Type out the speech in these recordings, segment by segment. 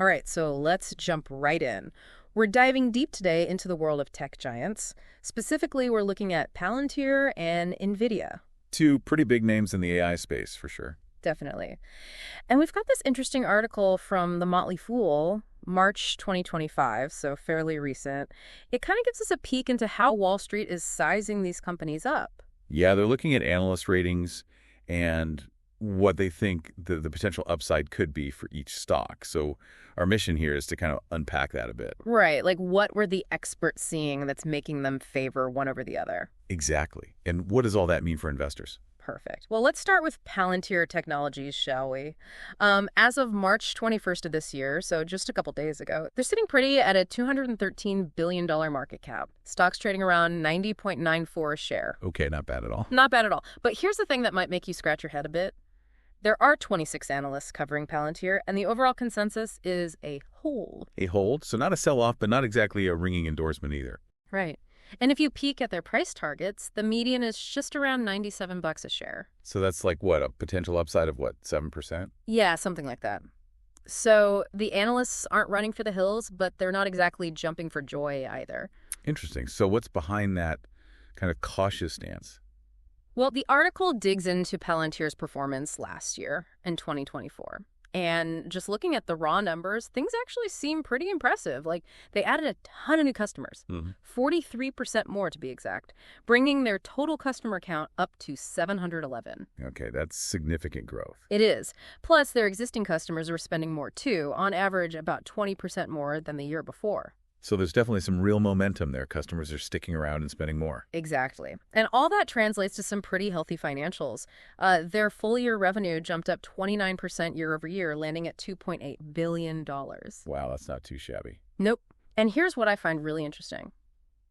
All right, so let's jump right in. We're diving deep today into the world of tech giants. Specifically, we're looking at Palantir and Nvidia. Two pretty big names in the AI space, for sure. Definitely. And we've got this interesting article from The Motley Fool, March 2025, so fairly recent. It kind of gives us a peek into how Wall Street is sizing these companies up. Yeah, they're looking at analyst ratings and what they think the potential upside could be for each stock. So our mission here is to kind of unpack that a bit. Right, like what were the experts seeing that's making them favor one over the other? Exactly. And what does all that mean for investors? Perfect. Well, let's start with Palantir Technologies, shall we? As of March 21st of this year, so just a couple days ago, they're sitting pretty at a $213 billion market cap. Stocks trading around 90.94 a share. Okay, not bad at all. Not bad at all. But here's the thing that might make you scratch your head a bit. There are 26 analysts covering Palantir, and the overall consensus is a hold. A hold? So not a sell-off, but not exactly a ringing endorsement either. Right. And if you peek at their price targets, the median is just around $97 a share. So that's like what, a potential upside of what, 7%? Yeah, something like that. So the analysts aren't running for the hills, but they're not exactly jumping for joy either. Interesting. So what's behind that kind of cautious stance? Well, the article digs into Palantir's performance last year in 2024. And just looking at the raw numbers, things actually seem pretty impressive. Like, they added a ton of new customers, 43% more to be exact, bringing their total customer count up to 711. Okay, that's significant growth. It is. Plus, their existing customers are spending more too, on average about 20% more than the year before. So there's definitely some real momentum there. Customers are sticking around and spending more. Exactly. And all that translates to some pretty healthy financials. Their full-year revenue jumped up 29% year over year, landing at $2.8 billion. Wow, that's not too shabby. Nope. And here's what I find really interesting.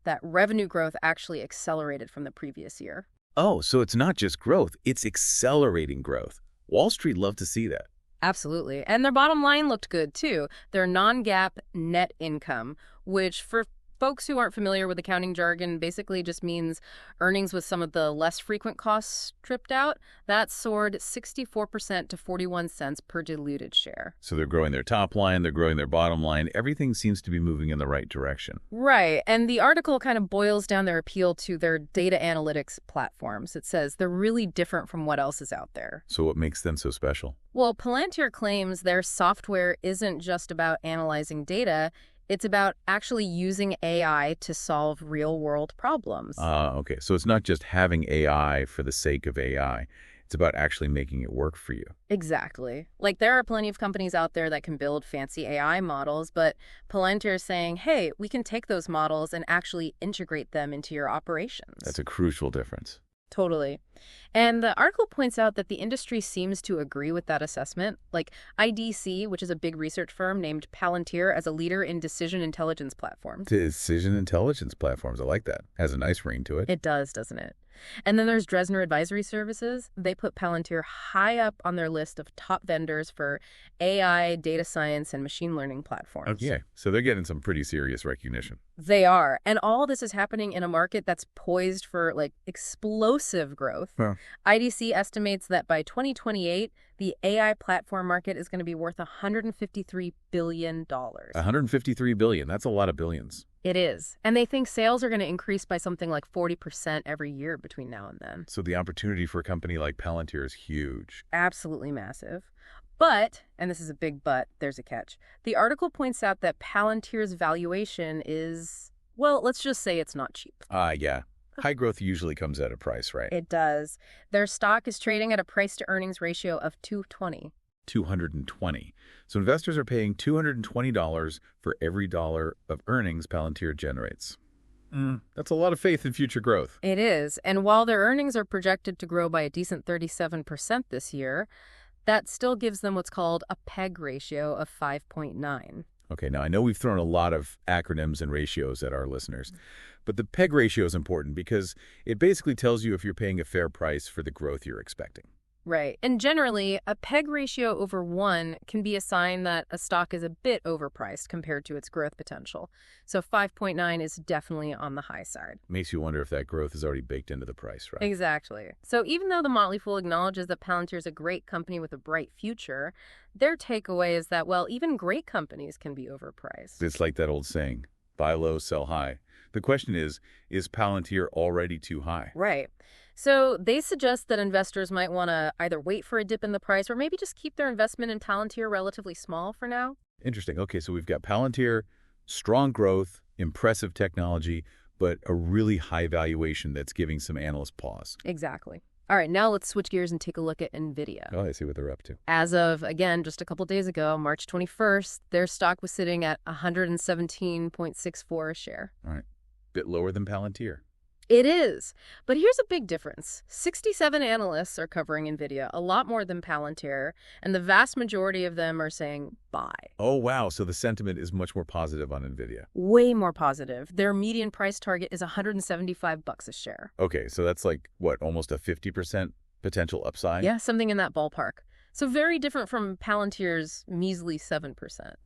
That revenue growth actually accelerated from the previous year. Oh, so it's not just growth, it's accelerating growth. Wall Street loved to see that. Absolutely. And their bottom line looked good, too. Their non-GAAP net income, which for folks who aren't familiar with accounting jargon basically just means earnings with some of the less frequent costs stripped out, that soared 64% to 41 cents per diluted share. So they're growing their top line, they're growing their bottom line. Everything seems to be moving in the right direction. Right. And the article kind of boils down their appeal to their data analytics platforms. It says they're really different from what else is out there. So what makes them so special? Well, Palantir claims their software isn't just about analyzing data. It's about actually using AI to solve real-world problems. Okay. So it's not just having AI for the sake of AI. It's about actually making it work for you. Exactly. Like, there are plenty of companies out there that can build fancy AI models, but Palantir is saying, hey, we can take those models and actually integrate them into your operations. That's a crucial difference. Totally. And the article points out that the industry seems to agree with that assessment. Like IDC, which is a big research firm, named Palantir as a leader in decision intelligence platforms. Decision intelligence platforms. I like that. Has a nice ring to it. It does, doesn't it? And then there's Dresner Advisory Services. They put Palantir high up on their list of top vendors for AI, data science, and machine learning platforms. Okay, so they're getting some pretty serious recognition. They are. And all this is happening in a market that's poised for, like, explosive growth. Huh. IDC estimates that by 2028, the AI platform market is going to be worth $153 billion. $153 billion. That's a lot of billions. It is. And they think sales are going to increase by something like 40% every year between now and then. So the opportunity for a company like Palantir is huge. Absolutely massive. But, and this is a big but, there's a catch, the article points out that Palantir's valuation is, well, let's just say it's not cheap. Yeah. High growth usually comes at a price, right? It does. Their stock is trading at a price-to-earnings ratio of 220. 220. So investors are paying $220 for every dollar of earnings Palantir generates. That's a lot of faith in future growth. It is. And while their earnings are projected to grow by a decent 37% this year, that still gives them what's called a PEG ratio of 5.9. Okay, now I know we've thrown a lot of acronyms and ratios at our listeners, but the PEG ratio is important because it basically tells you if you're paying a fair price for the growth you're expecting. Right. And generally, a PEG ratio over 1 can be a sign that a stock is a bit overpriced compared to its growth potential. So 5.9 is definitely on the high side. Makes you wonder if that growth is already baked into the price, right? Exactly. So even though the Motley Fool acknowledges that Palantir is a great company with a bright future, their takeaway is that, well, even great companies can be overpriced. It's like that old saying, buy low, sell high. The question is Palantir already too high? Right. So they suggest that investors might want to either wait for a dip in the price or maybe just keep their investment in Palantir relatively small for now. Interesting. Okay, so we've got Palantir, strong growth, impressive technology, but a really high valuation that's giving some analysts pause. Exactly. All right, now let's switch gears and take a look at Nvidia. Oh, I see what they're up to. As of, again, just a couple days ago, March 21st, their stock was sitting at 117.64 a share. All right. Bit lower than Palantir. It is. But here's a big difference. 67 analysts are covering Nvidia, a lot more than Palantir, and the vast majority of them are saying buy. Oh, wow. So the sentiment is much more positive on Nvidia. Way more positive. Their median price target is $175 a share. Okay, so that's like, what, almost a 50% potential upside? Yeah, something in that ballpark. So very different from Palantir's measly 7%.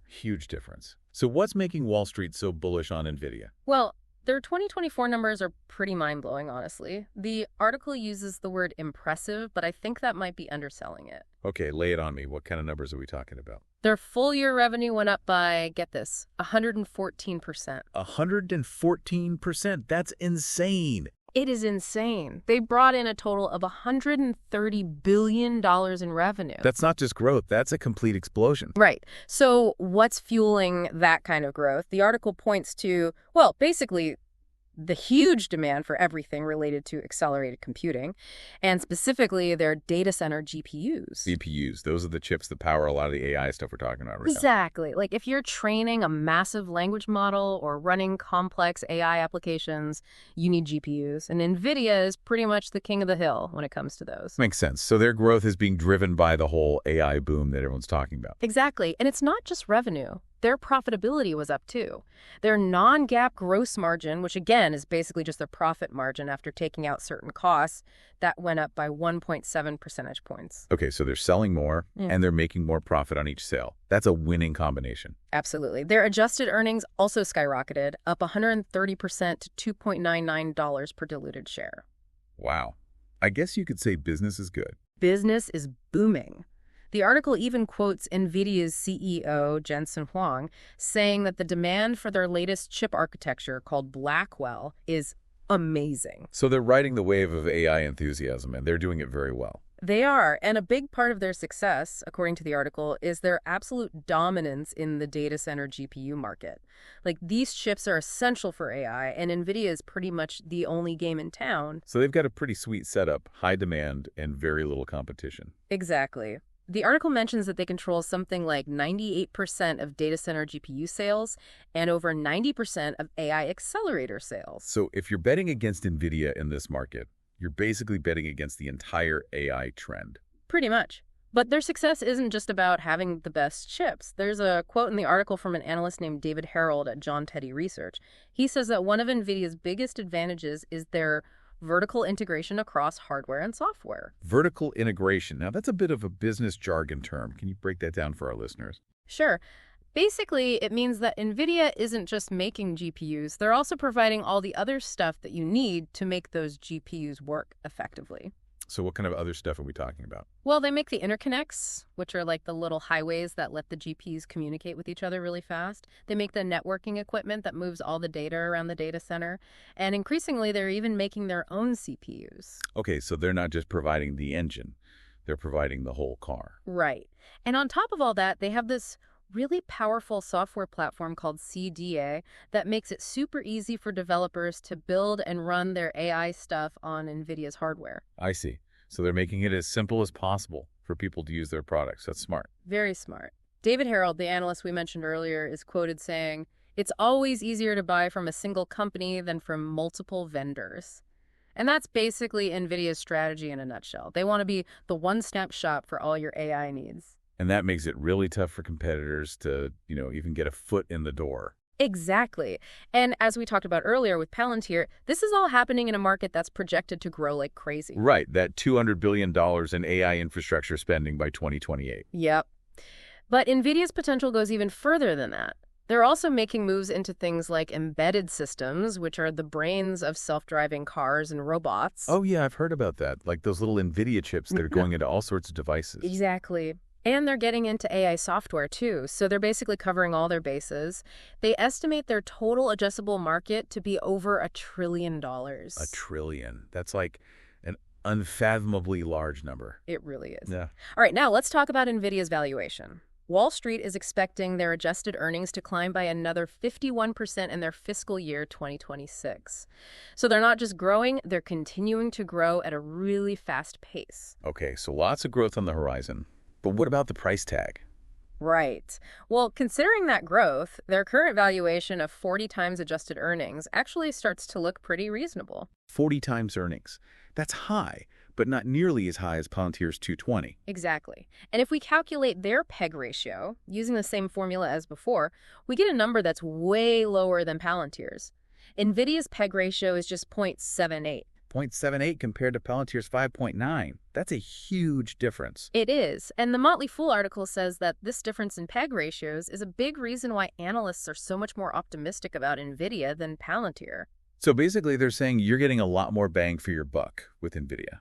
Huge difference. So what's making Wall Street so bullish on Nvidia? Well, their 2024 numbers are pretty mind-blowing, honestly. The article uses the word impressive, but I think that might be underselling it. Okay, lay it on me. What kind of numbers are we talking about? Their full-year revenue went up by, get this, 114%. 114%? That's insane. It is insane. They brought in a total of $130 billion in revenue. That's not just growth. That's a complete explosion. Right. So what's fueling that kind of growth? The article points to, well, basically the huge demand for everything related to accelerated computing, and specifically their data center GPUs. CPUs, those are the chips that power a lot of the AI stuff we're talking about right now. Exactly. Like if you're training a massive language model or running complex AI applications, you need GPUs. And Nvidia is pretty much the king of the hill when it comes to those. Makes sense. So their growth is being driven by the whole AI boom that everyone's talking about. Exactly. And it's not just revenue. Their profitability was up too. Their non-GAAP gross margin, which again is basically just their profit margin after taking out certain costs, that went up by 1.7 percentage points. Okay, so they're selling more and they're making more profit on each sale. That's a winning combination. Absolutely. Their adjusted earnings also skyrocketed, up 130% to $2.99 per diluted share. Wow. I guess you could say business is good. Business is booming. The article even quotes NVIDIA's CEO, Jensen Huang, saying that the demand for their latest chip architecture called Blackwell is amazing. So they're riding the wave of AI enthusiasm, and they're doing it very well. They are, and a big part of their success, according to the article, is their absolute dominance in the data center GPU market. Like, these chips are essential for AI, and NVIDIA is pretty much the only game in town. So they've got a pretty sweet setup, high demand, and very little competition. Exactly. The article mentions that they control something like 98% of data center GPU sales and over 90% of AI accelerator sales. So if you're betting against Nvidia in this market, you're basically betting against the entire AI trend. Pretty much. But their success isn't just about having the best chips. There's a quote in the article from an analyst named David Harold at John Teddy Research. He says that one of NVIDIA's biggest advantages is their vertical integration across hardware and software. Vertical integration. Now, that's a bit of a business jargon term. Can you break that down for our listeners? Sure. Basically, it means that NVIDIA isn't just making GPUs, they're also providing all the other stuff that you need to make those GPUs work effectively. So what kind of other stuff are we talking about? Well, they make the interconnects, which are like the little highways that let the GPUs communicate with each other really fast. They make the networking equipment that moves all the data around the data center. And increasingly, they're even making their own CPUs. Okay, so they're not just providing the engine. They're providing the whole car. Right. And on top of all that, they have this really powerful software platform called CDA that makes it super easy for developers to build and run their AI stuff on NVIDIA's hardware. I see. So they're making it as simple as possible for people to use their products. That's smart. Very smart. David Harold, the analyst we mentioned earlier, is quoted saying, "It's always easier to buy from a single company than from multiple vendors." And that's basically NVIDIA's strategy in a nutshell. They want to be the one-stop shop for all your AI needs. And that makes it really tough for competitors to, even get a foot in the door. Exactly. And as we talked about earlier with Palantir, this is all happening in a market that's projected to grow like crazy. Right, that $200 billion in AI infrastructure spending by 2028. Yep. But NVIDIA's potential goes even further than that. They're also making moves into things like embedded systems, which are the brains of self-driving cars and robots. Oh, yeah, I've heard about that. Like those little Nvidia chips that are going into all sorts of devices. Exactly. And they're getting into AI software, too, so they're basically covering all their bases. They estimate their total addressable market to be over $1 trillion. $1 trillion. That's like an unfathomably large number. It really is. Yeah. All right, now let's talk about NVIDIA's valuation. Wall Street is expecting their adjusted earnings to climb by another 51% in their fiscal year 2026. So they're not just growing, they're continuing to grow at a really fast pace. Okay, so lots of growth on the horizon. But what about the price tag? Right. Well, considering that growth, their current valuation of 40 times adjusted earnings actually starts to look pretty reasonable. 40 times earnings. That's high, but not nearly as high as Palantir's 220. Exactly. And if we calculate their PEG ratio, using the same formula as before, we get a number that's way lower than Palantir's. NVIDIA's PEG ratio is just 0.78. 0.78 compared to Palantir's 5.9. That's a huge difference. It is. And the Motley Fool article says that this difference in PEG ratios is a big reason why analysts are so much more optimistic about NVIDIA than Palantir. So basically, they're saying you're getting a lot more bang for your buck with Nvidia.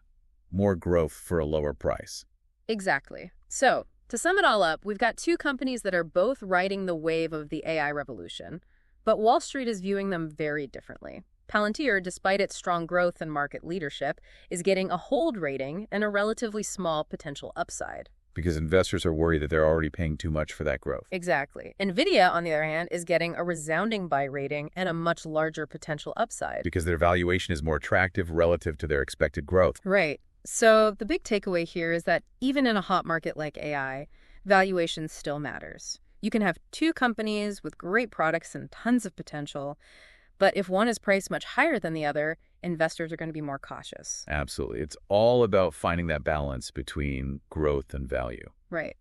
More growth for a lower price. Exactly. So, to sum it all up, we've got two companies that are both riding the wave of the AI revolution, but Wall Street is viewing them very differently. Palantir, despite its strong growth and market leadership, is getting a hold rating and a relatively small potential upside. Because investors are worried that they're already paying too much for that growth. Exactly. NVIDIA, on the other hand, is getting a resounding buy rating and a much larger potential upside. Because their valuation is more attractive relative to their expected growth. Right. So the big takeaway here is that even in a hot market like AI, valuation still matters. You can have two companies with great products and tons of potential, but if one is priced much higher than the other, investors are going to be more cautious. Absolutely. It's all about finding that balance between growth and value. Right.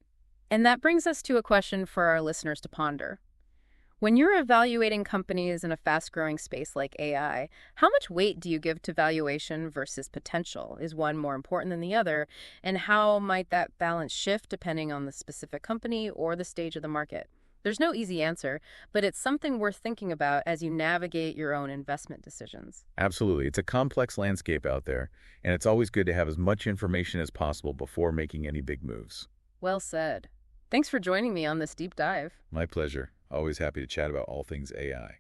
And that brings us to a question for our listeners to ponder. When you're evaluating companies in a fast-growing space like AI, how much weight do you give to valuation versus potential? Is one more important than the other? And how might that balance shift depending on the specific company or the stage of the market? There's no easy answer, but it's something worth thinking about as you navigate your own investment decisions. Absolutely. It's a complex landscape out there, and it's always good to have as much information as possible before making any big moves. Well said. Thanks for joining me on this deep dive. My pleasure. Always happy to chat about all things AI.